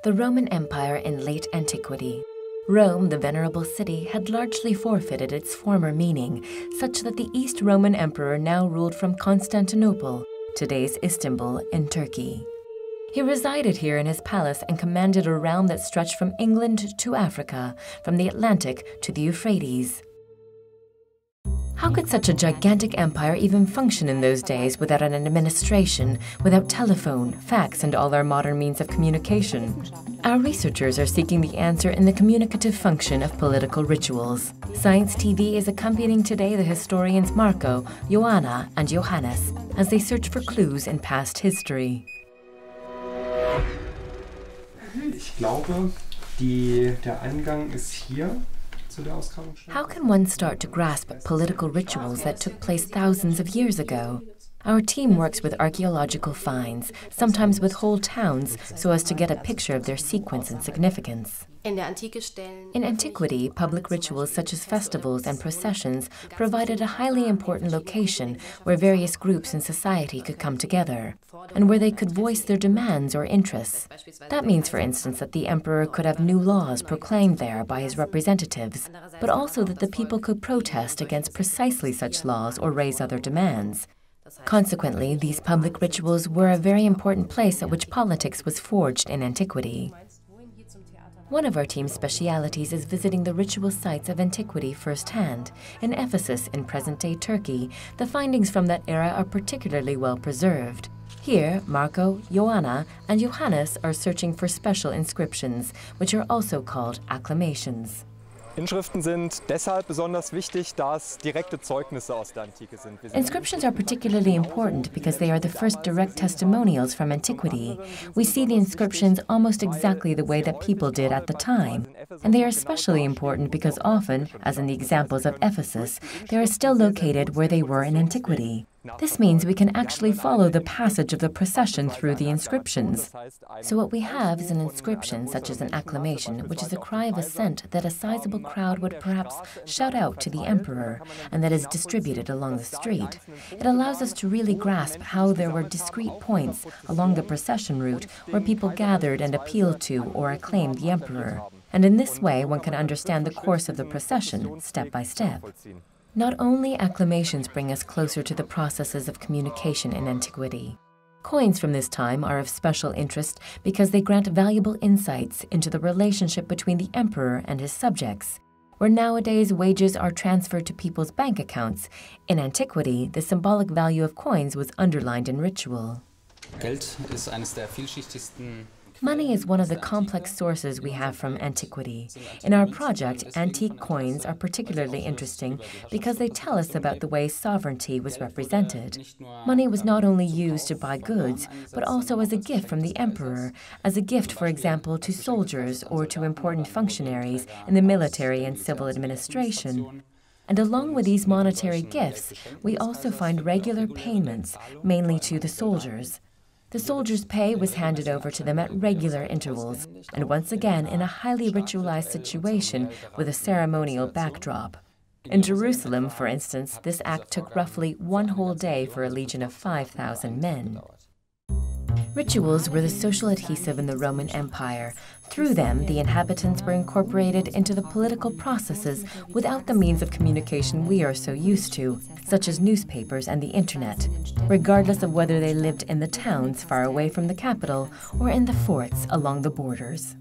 The Roman Empire in late antiquity. Rome, the venerable city, had largely forfeited its former meaning, such that the East Roman Emperor now ruled from Constantinople, today's Istanbul, in Turkey. He resided here in his palace and commanded a realm that stretched from England to Africa, from the Atlantic to the Euphrates. How could such a gigantic empire even function in those days without an administration, without telephone, fax, and all our modern means of communication? Our researchers are seeking the answer in the communicative function of political rituals. Science TV is accompanying today the historians Marco, Joanna, and Johannes as they search for clues in past history. Ich glaube, der Eingang ist hier. How can one start to grasp political rituals that took place thousands of years ago? Our team works with archaeological finds, sometimes with whole towns, so as to get a picture of their sequence and significance. In antiquity, public rituals such as festivals and processions provided a highly important location where various groups in society could come together, and where they could voice their demands or interests. That means, for instance, that the emperor could have new laws proclaimed there by his representatives, but also that the people could protest against precisely such laws or raise other demands. Consequently, these public rituals were a very important place at which politics was forged in antiquity. One of our team's specialities is visiting the ritual sites of antiquity firsthand. In Ephesus, in present-day Turkey, the findings from that era are particularly well preserved. Here, Marco, Joanna, and Johannes are searching for special inscriptions, which are also called acclamations. Inschriften sind deshalb besonders wichtig, da es direkte Zeugnisse aus der Antike sind. Inscriptions are particularly important because they are the first direct testimonials from antiquity. We see the inscriptions almost exactly the way that people did at the time. And they are especially important because often, as in the examples of Ephesus, they are still located where they were in antiquity. This means we can actually follow the passage of the procession through the inscriptions. So what we have is an inscription such as an acclamation, which is a cry of assent that a sizable crowd would perhaps shout out to the emperor, and that is distributed along the street. It allows us to really grasp how there were discrete points along the procession route where people gathered and appealed to or acclaimed the emperor. And in this way, one can understand the course of the procession, step by step. Not only acclamations bring us closer to the processes of communication in antiquity. Coins from this time are of special interest because they grant valuable insights into the relationship between the emperor and his subjects. Where nowadays wages are transferred to people's bank accounts, in antiquity, the symbolic value of coins was underlined in ritual. Geld ist eines der vielschichtigsten. Money is one of the complex sources we have from antiquity. In our project, antique coins are particularly interesting because they tell us about the way sovereignty was represented. Money was not only used to buy goods, but also as a gift from the emperor, as a gift, for example, to soldiers or to important functionaries in the military and civil administration. And along with these monetary gifts, we also find regular payments, mainly to the soldiers. The soldiers' pay was handed over to them at regular intervals, and once again in a highly ritualized situation with a ceremonial backdrop. In Jerusalem, for instance, this act took roughly one whole day for a legion of 5,000 men. Rituals were the social adhesive in the Roman Empire. Through them, the inhabitants were incorporated into the political processes without the means of communication we are so used to, such as newspapers and the internet, regardless of whether they lived in the towns far away from the capital or in the forts along the borders.